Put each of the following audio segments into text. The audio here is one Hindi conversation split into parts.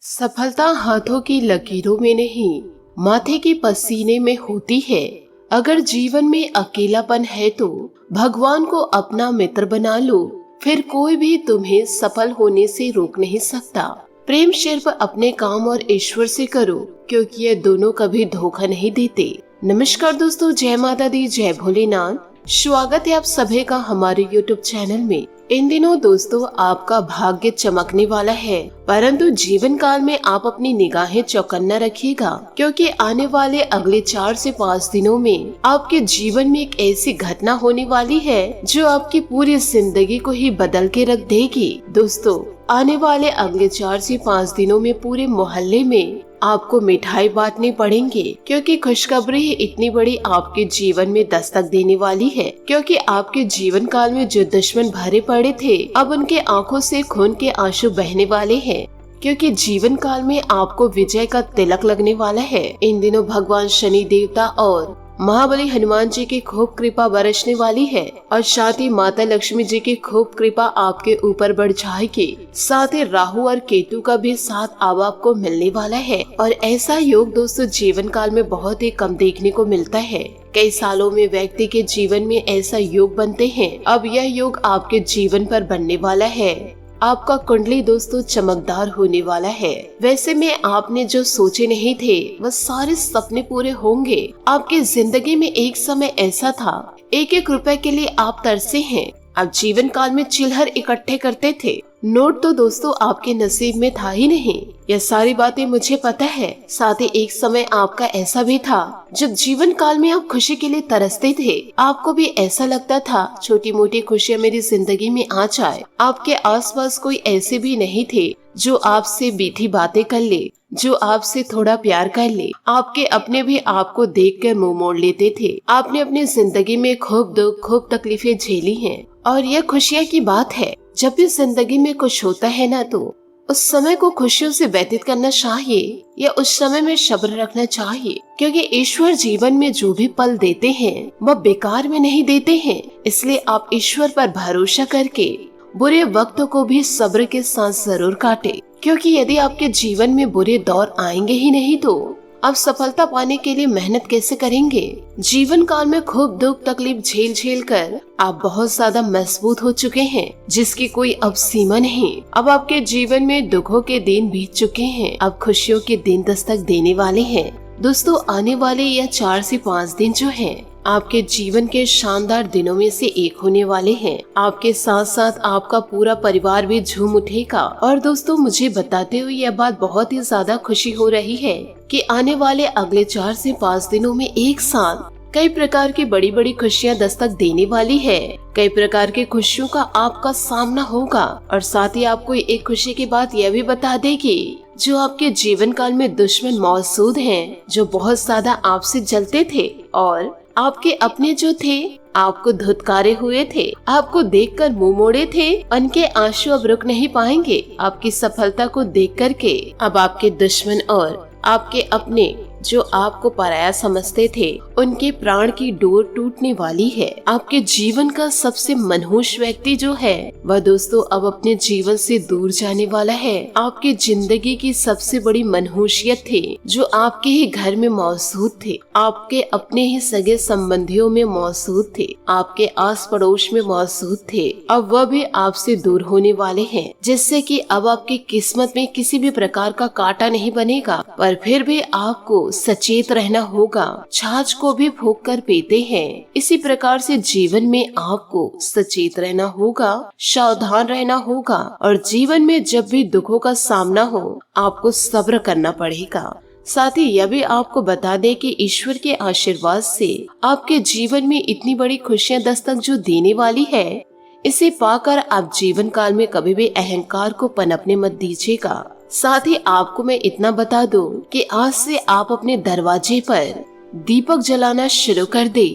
सफलता हाथों की लकीरों में नहीं, माथे के पसीने में होती है। अगर जीवन में अकेलापन है तो भगवान को अपना मित्र बना लो, फिर कोई भी तुम्हें सफल होने से रोक नहीं सकता। प्रेम सिर्फ अपने काम और ईश्वर से करो, क्योंकि ये दोनों कभी धोखा नहीं देते। नमस्कार दोस्तों, जय माता दी, जय भोलेनाथ। स्वागत है आप सभी का हमारे YouTube चैनल में। इन दिनों दोस्तों आपका भाग्य चमकने वाला है, परंतु जीवन काल में आप अपनी निगाहें चौकन्ना रखिएगा, क्योंकि आने वाले अगले 4 से 5 दिनों में आपके जीवन में एक ऐसी घटना होने वाली है जो आपकी पूरी जिंदगी को ही बदल के रख देगी। दोस्तों, आने वाले अगले 4 से 5 दिनों में पूरे मोहल्ले में आपको मिठाई बांटने पड़ेंगे, क्योंकि खुशखबरी इतनी बड़ी आपके जीवन में दस्तक देने वाली है। क्योंकि आपके जीवन काल में जो दुश्मन भरे पड़े थे, अब उनके आंखों से खून के आंसू बहने वाले हैं, क्योंकि जीवन काल में आपको विजय का तिलक लगने वाला है। इन दिनों भगवान शनि देवता और महाबली हनुमान जी की खूब कृपा बरसने वाली है, और साथ ही माता लक्ष्मी जी की खूब कृपा आपके ऊपर बढ़ जाएगी। साथ ही राहु और केतु का भी साथ अब आपको मिलने वाला है, और ऐसा योग दोस्तों जीवन काल में बहुत ही कम देखने को मिलता है। कई सालों में व्यक्ति के जीवन में ऐसा योग बनते हैं। अब यह योग आपके जीवन पर बनने वाला है। आपका कुंडली दोस्तों चमकदार होने वाला है। वैसे में आपने जो सोचे नहीं थे वह सारे सपने पूरे होंगे। आपकी जिंदगी में एक समय ऐसा था, एक एक रुपए के लिए आप तरसे हैं। आप जीवन काल में चिल्हर इकट्ठे करते थे, नोट तो दोस्तों आपके नसीब में था ही नहीं। यह सारी बातें मुझे पता है। साथ ही एक समय आपका ऐसा भी था जब जीवन काल में आप खुशी के लिए तरसते थे। आपको भी ऐसा लगता था छोटी मोटी खुशियां मेरी जिंदगी में आ जाए। आपके आसपास कोई ऐसे भी नहीं थे जो आपसे मीठी बातें कर ले, जो आपसे थोड़ा प्यार कर ले। आपके अपने भी आपको देखकर मुंह मोड़ लेते थे। आपने अपनी जिंदगी में खूब दुख, खूब तकलीफें झेली हैं, और यह खुशियाँ की बात है। जब भी जिंदगी में कुछ होता है ना, तो उस समय को खुशियों से व्यतीत करना चाहिए, या उस समय में सब्र रखना चाहिए, क्योंकि ईश्वर जीवन में जो भी पल देते हैं वह बेकार में नहीं देते हैं। इसलिए आप ईश्वर पर भरोसा करके बुरे वक्तों को भी सब्र के साथ जरूर काटे, क्योंकि यदि आपके जीवन में बुरे दौर आएंगे ही नहीं तो आप सफलता पाने के लिए मेहनत कैसे करेंगे। जीवन काल में खूब दुख तकलीफ झेल झेल कर आप बहुत ज्यादा मजबूत हो चुके हैं, जिसकी कोई अब सीमा नहीं। अब आपके जीवन में दुखों के दिन बीत चुके हैं, अब खुशियों के दिन दस्तक देने वाले हैं। दोस्तों, आने वाले यह 4 से 5 दिन जो है आपके जीवन के शानदार दिनों में से एक होने वाले हैं। आपके साथ साथ आपका पूरा परिवार भी झूम उठेगा। और दोस्तों, मुझे बताते हुए यह बात बहुत ही ज्यादा खुशी हो रही है कि आने वाले अगले 4 से 5 दिनों में एक साथ कई प्रकार की बड़ी बड़ी खुशियां दस्तक देने वाली है। कई प्रकार की खुशियों का आपका सामना होगा, और साथ ही आपको एक खुशी की बात यह भी बता देगी, जो आपके जीवन काल में दुश्मन मौजूद हैं, जो बहुत ज्यादा आपसे जलते थे, और आपके अपने जो थे आपको धुतकारे हुए थे, आपको देखकर मुंह मोड़े थे, उनके आंसू अब रुक नहीं पाएंगे। आपकी सफलता को देख करके अब आपके दुश्मन और आपके अपने जो आपको पराया समझते थे, उनके प्राण की डोर टूटने वाली है। आपके जीवन का सबसे मनहूस व्यक्ति जो है वह दोस्तों अब अपने जीवन से दूर जाने वाला है। आपकी जिंदगी की सबसे बड़ी मनहूसियत थे जो आपके ही घर में मौजूद थे, आपके अपने ही सगे संबंधियों में मौजूद थे, आपके आस पड़ोस में मौजूद थे, अब वह भी आपसे दूर होने वाले हैं। जिससे कि अब आपकी किस्मत में किसी भी प्रकार का कांटा नहीं बनेगा, पर फिर भी आपको सचेत रहना होगा। छाछ को भी फूंक कर पीते हैं, इसी प्रकार से जीवन में आपको सचेत रहना होगा, सावधान रहना होगा, और जीवन में जब भी दुखों का सामना हो आपको सब्र करना पड़ेगा। साथ ही यह भी आपको बता दे कि ईश्वर के आशीर्वाद से आपके जीवन में इतनी बड़ी खुशियां दस्तक जो देने वाली है, इसे पाकर आप जीवन काल में कभी भी अहंकार को पनपने मत दीजिएगा। साथ ही आपको मैं इतना बता दूं कि आज से आप अपने दरवाजे पर दीपक जलाना शुरू कर दे।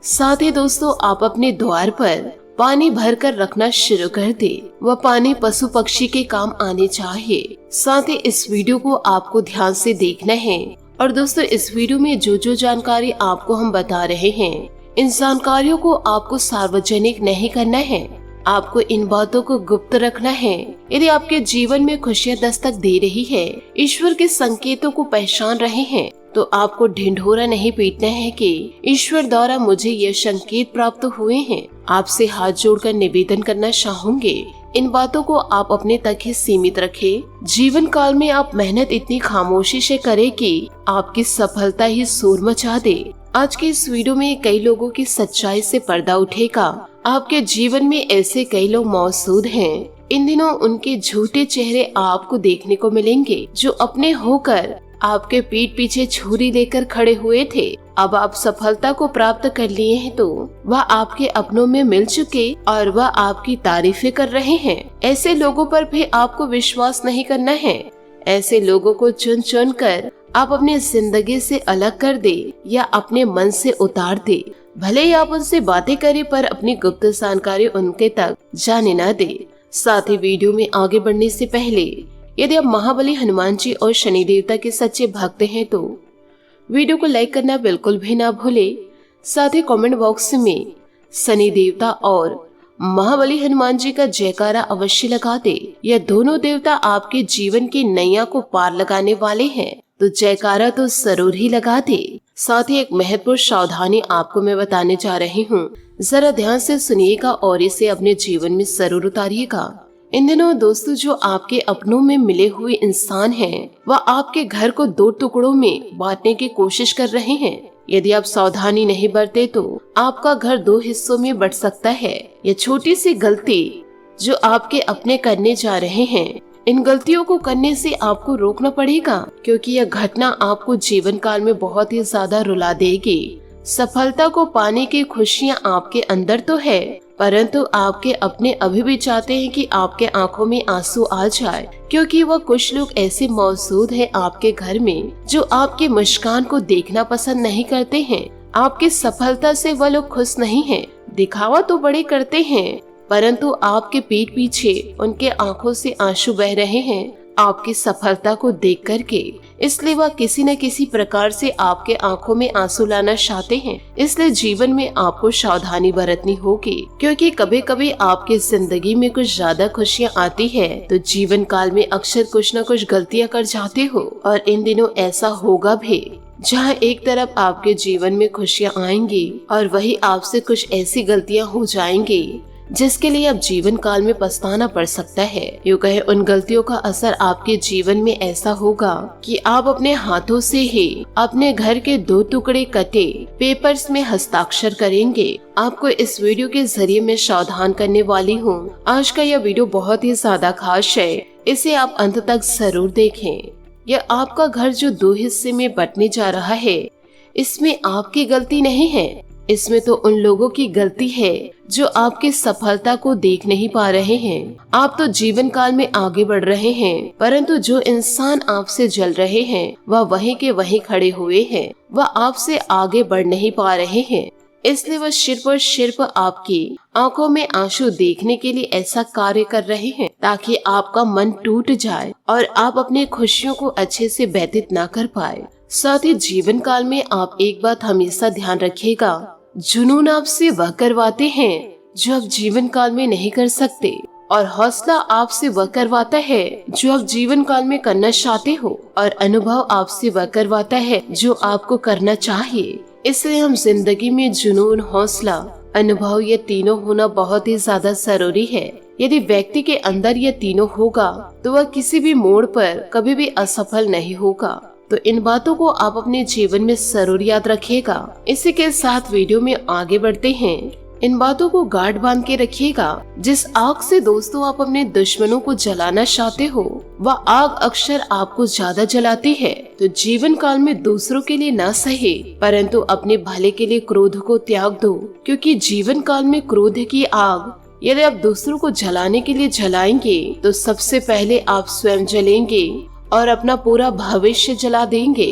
साथ ही दोस्तों, आप अपने द्वार पर पानी भर कर रखना शुरू कर दे। वह पानी पशु पक्षी के काम आने चाहिए। साथ ही इस वीडियो को आपको ध्यान से देखना है। और दोस्तों, इस वीडियो में जो जो जानकारी आपको हम बता रहे हैं, इन जानकारियों को आपको सार्वजनिक नहीं करना है। आपको इन बातों को गुप्त रखना है। यदि आपके जीवन में खुशियाँ दस्तक दे रही है, ईश्वर के संकेतों को पहचान रहे हैं, तो आपको ढिंढोरा नहीं पीटना है कि ईश्वर द्वारा मुझे ये संकेत प्राप्त हुए हैं। आपसे हाथ जोड़कर निवेदन करना चाहूंगे, इन बातों को आप अपने तक ही सीमित रखें। जीवन काल में आप मेहनत इतनी खामोशी से करें कि आपकी सफलता ही शोर मचा दे। आज के इस वीडियो में कई लोगों की सच्चाई से पर्दा उठेगा। आपके जीवन में ऐसे कई लोग मौजूद हैं, इन दिनों उनके झूठे चेहरे आपको देखने को मिलेंगे, जो अपने होकर आपके पीठ पीछे छुरी लेकर खड़े हुए थे। अब आप सफलता को प्राप्त कर लिए हैं तो वह आपके अपनों में मिल चुके और वह आपकी तारीफें कर रहे हैं। ऐसे लोगों पर भी आपको विश्वास नहीं करना है। ऐसे लोगों को चुन चुन कर आप अपनी जिंदगी से अलग कर दे या अपने मन से उतार दे। भले ही आप उनसे बातें करें, पर अपनी गुप्त जानकारी उनके तक जाने न दे। साथ ही वीडियो में आगे बढ़ने से पहले यदि आप महाबली हनुमान जी और शनि देवता के सच्चे भक्त हैं तो वीडियो को लाइक करना बिल्कुल भी ना भूले। साथ ही कमेंट बॉक्स में शनि देवता और महाबली हनुमान जी का जयकारा अवश्य लगा दे। यह दोनों देवता आपके जीवन की नैया को पार लगाने वाले हैं, तो जयकारा तो जरूर ही लगा दे। साथ ही एक महत्वपूर्ण सावधानी आपको मैं बताने जा रही हूँ, जरा ध्यान से सुनिएगा और इसे अपने जीवन में जरूर उतारिएगा। इन दिनों दोस्तों, जो आपके अपनों में मिले हुए इंसान हैं, वह आपके घर को 2 टुकड़ों में बांटने की कोशिश कर रहे हैं। यदि आप सावधानी नहीं बरते तो आपका घर 2 हिस्सों में बंट सकता है। यह छोटी सी गलती जो आपके अपने करने जा रहे हैं, इन गलतियों को करने से आपको रोकना पड़ेगा, क्योंकि यह घटना आपको जीवन काल में बहुत ही ज्यादा रुला देगी। सफलता को पाने की खुशियाँ आपके अंदर तो है, परंतु आपके अपने अभी भी चाहते हैं कि आपके आंखों में आंसू आ जाए, क्योंकि वह कुछ लोग ऐसे मौजूद हैं आपके घर में जो आपके मुस्कान को देखना पसंद नहीं करते हैं। आपकी सफलता से वह लोग खुश नहीं हैं। दिखावा तो बड़े करते हैं, परंतु आपके पीठ पीछे उनके आंखों से आंसू बह रहे हैं आपकी सफलता को देख करके। इसलिए वह किसी न किसी प्रकार से आपके आंखों में आंसू लाना चाहते हैं। इसलिए जीवन में आपको सावधानी बरतनी होगी, क्योंकि कभी कभी आपकी जिंदगी में कुछ ज्यादा खुशियाँ आती है तो जीवन काल में अक्सर कुछ न कुछ गलतियाँ कर जाते हो। और इन दिनों ऐसा होगा भी, जहाँ एक तरफ आपके जीवन में खुशियाँ आएंगी और वही आपसे कुछ ऐसी गलतियाँ हो जाएंगी जिसके लिए अब जीवन काल में पछताना पड़ सकता है। यूँ कहे, उन गलतियों का असर आपके जीवन में ऐसा होगा कि आप अपने हाथों से ही अपने घर के 2 टुकड़े कटे पेपर्स में हस्ताक्षर करेंगे। आपको इस वीडियो के जरिए मैं सावधान करने वाली हूँ। आज का यह वीडियो बहुत ही ज्यादा खास है, इसे आप अंत तक जरूर देखें। यह आपका घर जो 2 हिस्से में बंटने जा रहा है, इसमें आपकी गलती नहीं है, इसमें तो उन लोगों की गलती है जो आपकी सफलता को देख नहीं पा रहे हैं। आप तो जीवन काल में आगे बढ़ रहे हैं, परंतु जो इंसान आपसे जल रहे हैं वह वहीं के वहीं खड़े हुए हैं। वह आपसे आगे बढ़ नहीं पा रहे हैं, इसलिए वह सिर्फ आपकी आंखों में आंसू देखने के लिए ऐसा कार्य कर रहे हैं ताकि आपका मन टूट जाए और आप अपनी खुशियों को अच्छे से व्यतीत न कर पाए। साथ ही जीवन काल में आप एक बात हमेशा ध्यान रखिएगा, जुनून आपसे वह करवाते हैं जो आप जीवन काल में नहीं कर सकते, और हौसला आपसे वह करवाता है जो आप जीवन काल में करना चाहते हो, और अनुभव आपसे वह करवाता है जो आपको करना चाहिए। इसलिए हम जिंदगी में जुनून, हौसला, अनुभव, ये तीनों होना बहुत ही ज्यादा जरूरी है। यदि व्यक्ति के अंदर ये तीनों होगा तो वह किसी भी मोड़ पर कभी भी असफल नहीं होगा। तो इन बातों को आप अपने जीवन में जरूर याद रखिएगा। इसी के साथ वीडियो में आगे बढ़ते हैं। इन बातों को गांठ बांध के रखिएगा। जिस आग से दोस्तों आप अपने दुश्मनों को जलाना चाहते हो, वह आग अक्सर आपको ज्यादा जलाती है। तो जीवन काल में दूसरों के लिए न सहे, परंतु अपने भले के लिए क्रोध को त्याग दो, क्योंकि जीवन काल में क्रोध की आग यदि आप दूसरों को जलाने के लिए जलाएंगे तो सबसे पहले आप स्वयं जलेंगे और अपना पूरा भविष्य जला देंगे,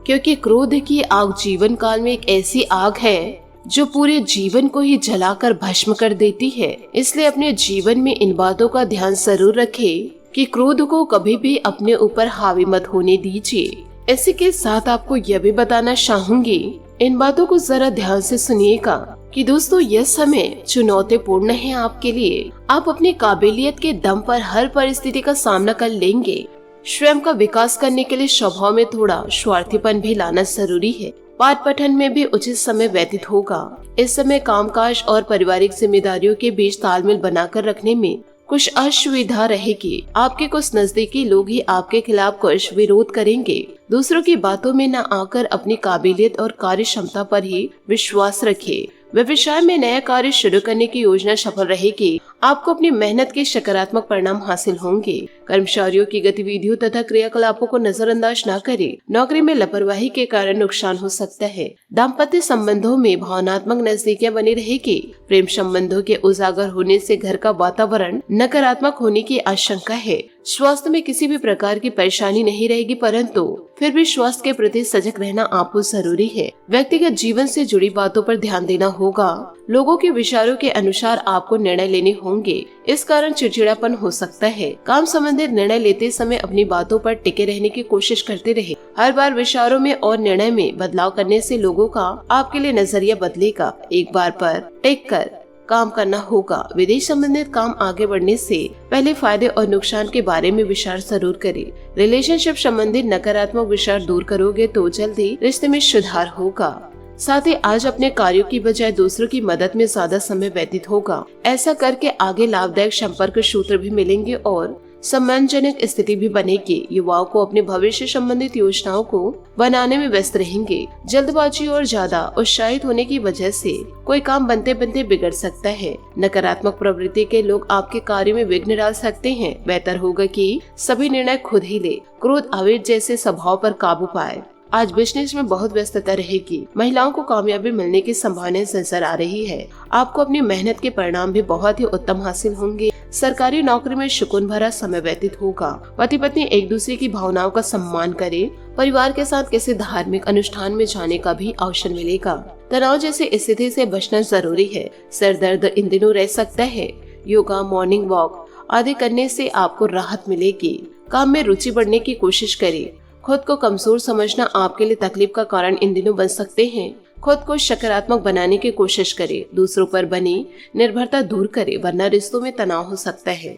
क्योंकि क्रोध की आग जीवन काल में एक ऐसी आग है जो पूरे जीवन को ही जलाकर भस्म कर देती है। इसलिए अपने जीवन में इन बातों का ध्यान जरूर रखें कि क्रोध को कभी भी अपने ऊपर हावी मत होने दीजिए। इसी के साथ आपको यह भी बताना चाहूंगी, इन बातों को जरा ध्यान से सुनिएगा। कि दोस्तों यह समय चुनौतीपूर्ण है आपके लिए। आप अपनी काबिलियत के दम पर हर परिस्थिति का सामना कर लेंगे। स्वयं का विकास करने के लिए स्वभाव में थोड़ा स्वार्थीपन भी लाना जरूरी है। पाठ पठन में भी उचित समय व्यतीत होगा। इस समय कामकाज और पारिवारिक जिम्मेदारियों के बीच तालमेल बनाकर रखने में कुछ असुविधा रहेगी। आपके कुछ नजदीकी लोग ही आपके खिलाफ कुछ विरोध करेंगे। दूसरों की बातों में न आकर अपनी काबिलियत और कार्य क्षमता पर ही विश्वास रखें। व्यवसाय में नया कार्य शुरू करने की योजना सफल रहेगी। आपको अपनी मेहनत के सकारात्मक परिणाम हासिल होंगे। कर्मचारियों की गतिविधियों तथा क्रियाकलापों को नजरअंदाज न करें। नौकरी में लापरवाही के कारण नुकसान हो सकता है। दाम्पत्य संबंधों में भावनात्मक नजदीकियां बनी रहेगी। प्रेम संबंधों के उजागर होने से घर का वातावरण नकारात्मक होने की आशंका है। स्वास्थ्य में किसी भी प्रकार की परेशानी नहीं रहेगी, परंतु फिर भी स्वास्थ्य के प्रति सजग रहना आपको जरूरी है। व्यक्तिगत जीवन से जुड़ी बातों पर ध्यान देना होगा। लोगों के विचारों के अनुसार आपको निर्णय लेने होंगे। इस कारण चिड़चिड़ापन हो सकता है। काम संबंधित निर्णय लेते समय अपनी बातों पर टिके रहने की कोशिश करते रहे। हर बार विचारों में और निर्णय में बदलाव करने से लोगों का आपके लिए नजरिया बदलेगा। एक बार पर टिक कर काम करना होगा। विदेश संबंधित काम आगे बढ़ने से पहले फायदे और नुकसान के बारे में विचार जरूर करें। रिलेशनशिप संबंधित नकारात्मक विचार दूर करोगे तो जल्दी रिश्ते में सुधार होगा। साथ ही आज अपने कार्यों की बजाय दूसरों की मदद में ज्यादा समय व्यतीत होगा। ऐसा करके आगे लाभदायक संपर्क सूत्र भी मिलेंगे और सम्मानजनक स्थिति भी बनेगी। युवाओं को अपने भविष्य संबंधित योजनाओं को बनाने में व्यस्त रहेंगे। जल्दबाजी और ज्यादा उत्साहित होने की वजह से कोई काम बनते बनते बिगड़ सकता है। नकारात्मक प्रवृत्ति के लोग आपके कार्य में विघ्न डाल सकते हैं। बेहतर होगा कि सभी निर्णय खुद ही ले। क्रोध आवेग जैसे स्वभाव पर काबू पाए। आज बिजनेस में बहुत व्यस्तता रहेगी। महिलाओं को कामयाबी मिलने की संभावनाएं नजर आ रही है। आपको अपनी मेहनत के परिणाम भी बहुत ही उत्तम हासिल होंगे। सरकारी नौकरी में सुकून भरा समय व्यतीत होगा। पति पत्नी एक दूसरे की भावनाओं का सम्मान करें। परिवार के साथ किसी धार्मिक अनुष्ठान में जाने का भी अवसर मिलेगा। तनाव जैसी स्थिति से बचना जरूरी है। सिर दर्द इन दिनों रह सकता है। योगा, मॉर्निंग वॉक आदि करने से आपको राहत मिलेगी। काम में रुचि बढ़ने की कोशिश करें। खुद को कमजोर समझना आपके लिए तकलीफ का कारण इन दिनों बन सकते हैं। खुद को सकारात्मक बनाने की कोशिश करें। दूसरों पर बनी निर्भरता दूर करें, वरना रिश्तों में तनाव हो सकता है।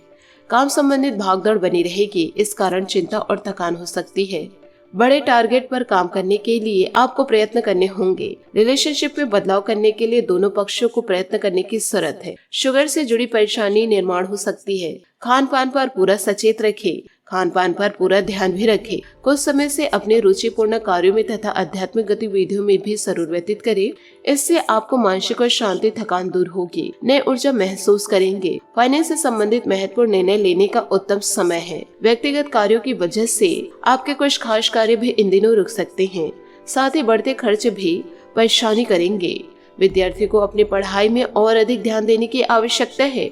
काम संबंधित भागदौड़ बनी रहेगी। इस कारण चिंता और थकान हो सकती है। बड़े टारगेट पर काम करने के लिए आपको प्रयत्न करने होंगे। रिलेशनशिप में बदलाव करने के लिए दोनों पक्षों को प्रयत्न करने की जरूरत है। शुगर से जुड़ी परेशानी निर्माण हो सकती है। खान पान पर पूरा सचेत रखें। खान पान पर पूरा ध्यान भी रखें। कुछ समय से अपने रुचिपूर्ण कार्यों में तथा आध्यात्मिक गतिविधियों में भी जरूर व्यतीत करें। इससे आपको मानसिक और शांति थकान दूर होगी। नई ऊर्जा महसूस करेंगे। फाइनेंस से संबंधित महत्वपूर्ण निर्णय लेने का उत्तम समय है। व्यक्तिगत कार्यों की वजह से आपके कुछ खास कार्य भी इन दिनों रुक सकते हैं। साथ ही बढ़ते खर्च भी परेशानी करेंगे। विद्यार्थी को अपनी पढ़ाई में और अधिक ध्यान देने की आवश्यकता है।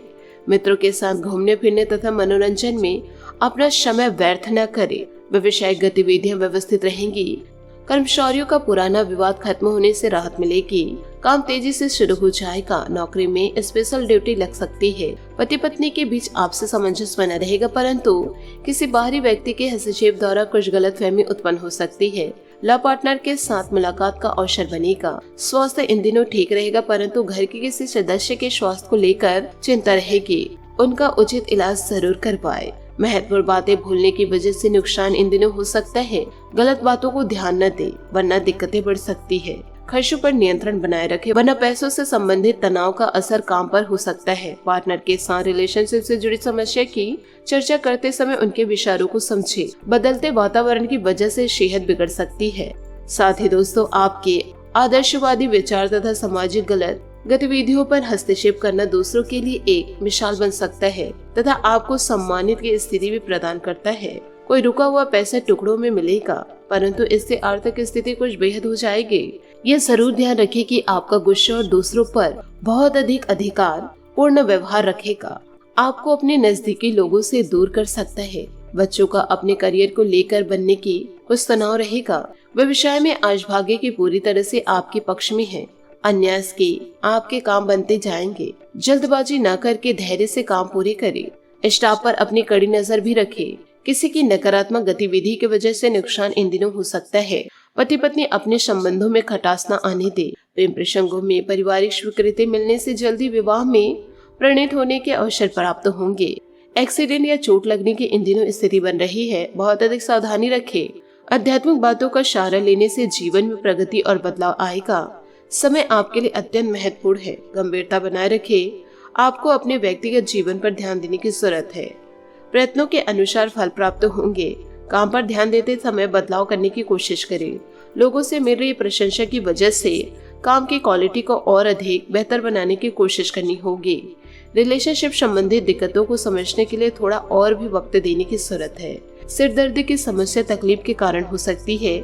मित्रों के साथ घूमने फिरने तथा मनोरंजन में अपना समय व्यर्थ न करें। व्यवसायिक गतिविधियां व्यवस्थित रहेंगी। कर्मचारियों का पुराना विवाद खत्म होने से राहत मिलेगी। काम तेजी से शुरू हो जाएगा। नौकरी में स्पेशल ड्यूटी लग सकती है। पति पत्नी के बीच आपसी सामंजस्य बना रहेगा, परंतु किसी बाहरी व्यक्ति के हस्तक्षेप द्वारा कुछ गलतफहमी उत्पन्न हो सकती है। लव पार्टनर के साथ मुलाकात का अवसर बनेगा। स्वास्थ्य इन दिनों ठीक रहेगा, परंतु घर के किसी सदस्य के स्वास्थ्य को लेकर चिंता रहेगी। उनका उचित इलाज जरूर करवाएं। महत्वपूर्ण बातें भूलने की वजह से नुकसान इन दिनों हो सकता है। गलत बातों को ध्यान न दें, वरना दिक्कतें बढ़ सकती है। खर्चों पर नियंत्रण बनाए रखें, वरना पैसों से संबंधित तनाव का असर काम पर हो सकता है। पार्टनर के साथ रिलेशनशिप से जुड़ी समस्या की चर्चा करते समय उनके विचारों को समझें। बदलते वातावरण की वजह से सेहत बिगड़ सकती है। साथ ही दोस्तों, आपके आदर्शवादी विचार तथा सामाजिक गलत गतिविधियों पर हस्तक्षेप करना दूसरों के लिए एक मिसाल बन सकता है तथा आपको सम्मानित की स्थिति भी प्रदान करता है। कोई रुका हुआ पैसा टुकड़ों में मिलेगा, परंतु इससे आर्थिक स्थिति कुछ बेहद हो जाएगी। यह जरूर ध्यान रखें कि आपका गुस्सा और दूसरों पर बहुत अधिक अधिकार पूर्ण व्यवहार रखेगा। आपको अपने नजदीकी लोगों से दूर कर सकता है। बच्चों का अपने करियर को लेकर बनने की कुछ तनाव रहेगा। व्यवसाय में आज भाग्य की पूरी तरह से आपके पक्ष में है। अन्यास के आपके काम बनते जाएंगे। जल्दबाजी न करके धैर्य से काम पूरे करें। स्टाफ पर अपनी कड़ी नजर भी रखें। किसी की नकारात्मक गतिविधि की वजह से नुकसान इन दिनों हो सकता है। पति पत्नी अपने संबंधों में खटास न आने दे। प्रेम प्रसंगों में पारिवारिक स्वीकृति मिलने से जल्दी विवाह में परिणत होने के अवसर प्राप्त होंगे। एक्सीडेंट या चोट लगने की इन दिनों स्थिति बन रही है, बहुत अधिक सावधानी रखें। आध्यात्मिक बातों का सहारा लेने से जीवन में प्रगति और बदलाव आएगा। समय आपके लिए अत्यंत महत्वपूर्ण है, गंभीरता बनाए रखें। आपको अपने व्यक्तिगत जीवन पर ध्यान देने की जरूरत है। प्रयत्नों के अनुसार फल प्राप्त होंगे। काम पर ध्यान देते समय बदलाव करने की कोशिश करें। लोगों से मिल रही प्रशंसा की वजह से काम की क्वालिटी को और अधिक बेहतर बनाने की कोशिश करनी होगी। रिलेशनशिप संबंधित दिक्कतों को समझने के लिए थोड़ा और भी वक्त देने की जरूरत है। सिर दर्द की समस्या तकलीफ के कारण हो सकती है।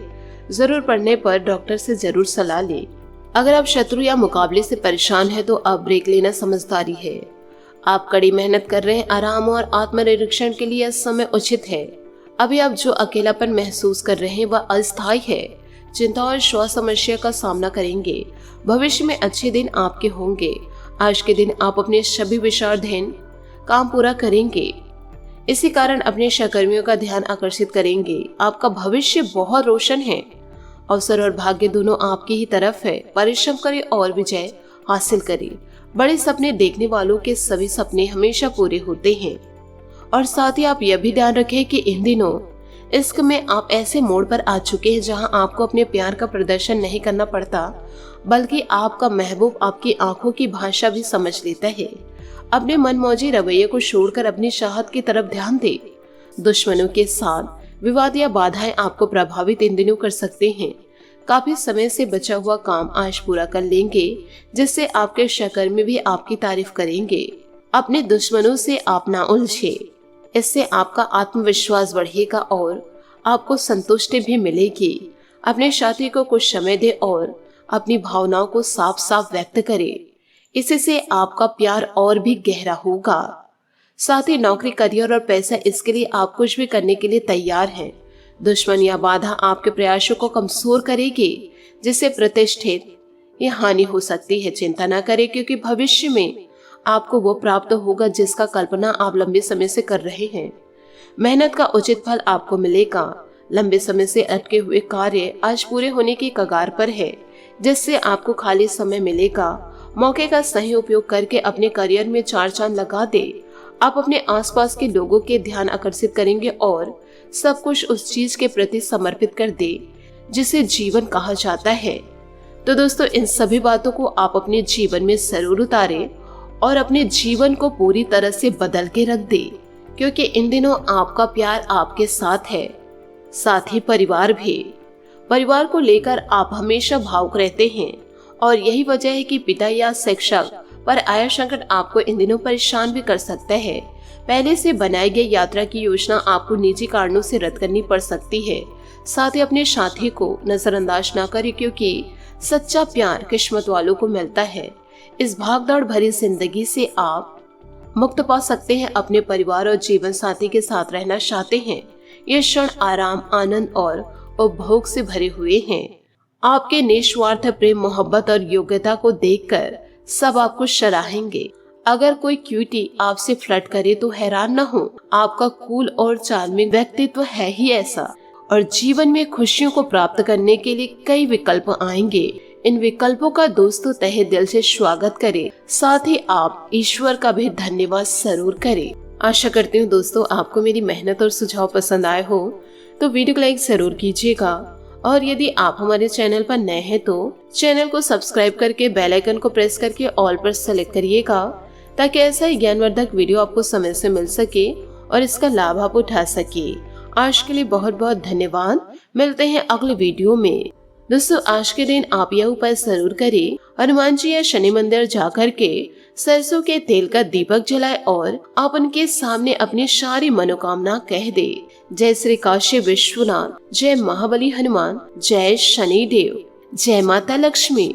जरूर पड़ने पर डॉक्टर से जरूर सलाह लें। अगर आप शत्रु या मुकाबले से परेशान हैं तो अब ब्रेक लेना समझदारी है। आप कड़ी मेहनत कर रहे हैं, आराम और आत्मनिरीक्षण के लिए समय उचित है। अभी आप जो अकेलापन महसूस कर रहे हैं वह अस्थायी है। चिंता और श्वास समस्या का सामना करेंगे। भविष्य में अच्छे दिन आपके होंगे। आज के दिन आप अपने सभी विचाराधीन काम पूरा करेंगे। इसी कारण अपने सहकर्मियों का ध्यान आकर्षित करेंगे। आपका भविष्य बहुत रोशन है। अवसर और भाग्य दोनों आपकी ही तरफ है। परिश्रम करें और विजय हासिल करें। बड़े सपने देखने वालों के सभी सपने हमेशा पूरे होते हैं। और साथ ही आप यह भी ध्यान रखें कि इन दिनों इश्क में आप ऐसे मोड़ पर आ चुके हैं जहां आपको अपने प्यार का प्रदर्शन नहीं करना पड़ता, बल्कि आपका महबूब आपकी आंखों की भाषा भी समझ लेता है। अपने मनमौजी रवैये को छोड़कर अपनी चाहत की तरफ ध्यान दे। दुश्मनों के साथ विवाद या बाधाएं आपको प्रभावित इन दिनों कर सकते हैं। काफी समय से बचा हुआ काम आज पूरा कर लेंगे, जिससे आपके सहकर्मी भी आपकी तारीफ करेंगे। अपने दुश्मनों से आप ना उलझे, इससे आपका आत्मविश्वास बढ़ेगा और आपको संतुष्टि भी मिलेगी। अपने साथी को कुछ समय दे और अपनी भावनाओं को साफ साफ व्यक्त करें। इससे आपका प्यार और भी गहरा होगा। साथ ही नौकरी, करियर और पैसा, इसके लिए आप कुछ भी करने के लिए तैयार हैं। दुश्मन या बाधा आपके प्रयासों को कमजोर करेगी, जिससे प्रतिष्ठित या हानि हो सकती है। चिंता न करें, क्योंकि भविष्य में आपको वो प्राप्त होगा जिसका कल्पना आप लंबे समय से कर रहे हैं। मेहनत का उचित फल आपको मिलेगा। लंबे समय से अटके हुए कार्य आज पूरे होने की कगार पर है, जिससे आपको खाली समय मिलेगा। मौके का सही उपयोग करके अपने करियर में चार चांद लगा दे। आप अपने आसपास के लोगों के ध्यान आकर्षित करेंगे और सब कुछ उस चीज के प्रति समर्पित कर दे जिसे जीवन कहा जाता है। तो दोस्तों, इन सभी बातों को आप अपने जीवन में जरूर उतारें और अपने जीवन को पूरी तरह से बदल के रख दे, क्योंकि इन दिनों आपका प्यार आपके साथ है, साथ ही परिवार भी। परिवार को लेकर आप हमेशा भावुक रहते हैं और यही वजह है कि पिता या शिक्षक पर आया संकट आपको इन दिनों परेशान भी कर सकता है। पहले से बनाई गई यात्रा की योजना आपको निजी कारणों से रद्द करनी पड़ सकती है। साथ ही अपने साथी को नजरअंदाज न करें, क्योंकि सच्चा प्यार किस्मत वालों को मिलता है। इस भागदौड़ भरी जिंदगी से आप मुक्त पा सकते हैं। अपने परिवार और जीवन साथी के साथ रहना चाहते हैं। ये क्षण आराम, आनंद और उपभोग से भरे हुए हैं। आपके निस्वार्थ प्रेम, मोहब्बत और योग्यता को देखकर सब आपको सराहेंगे। अगर कोई क्यूटी आपसे फ्लर्ट करे तो हैरान न हो। आपका कूल और चार्मिंग व्यक्तित्व है ही ऐसा। और जीवन में खुशियों को प्राप्त करने के लिए कई विकल्प आएंगे। इन विकल्पों का दोस्तों तहे दिल से स्वागत करें। साथ ही आप ईश्वर का भी धन्यवाद जरूर करें। आशा करती हूँ दोस्तों आपको मेरी मेहनत और सुझाव पसंद आए हो, तो वीडियो को लाइक जरूर कीजिएगा। और यदि आप हमारे चैनल पर नए हैं तो चैनल को सब्सक्राइब करके बेल आइकन को प्रेस करके ऑल पर सेलेक्ट करिएगा, ताकि ऐसा ही ज्ञानवर्धक वीडियो आपको समय से मिल सके और इसका लाभ आप उठा सके। आज के लिए बहुत बहुत धन्यवाद। मिलते हैं अगले वीडियो में। दोस्तों, आज के दिन आप यह उपाय जरूर करें। हनुमान जी या शनि मंदिर जाकर के सरसों के तेल का दीपक जलाए और आप उनके सामने अपनी सारी मनोकामना कह दे। जय श्री काशी विश्वनाथ, जय महाबली हनुमान, जय शनि देव, जय माता लक्ष्मी।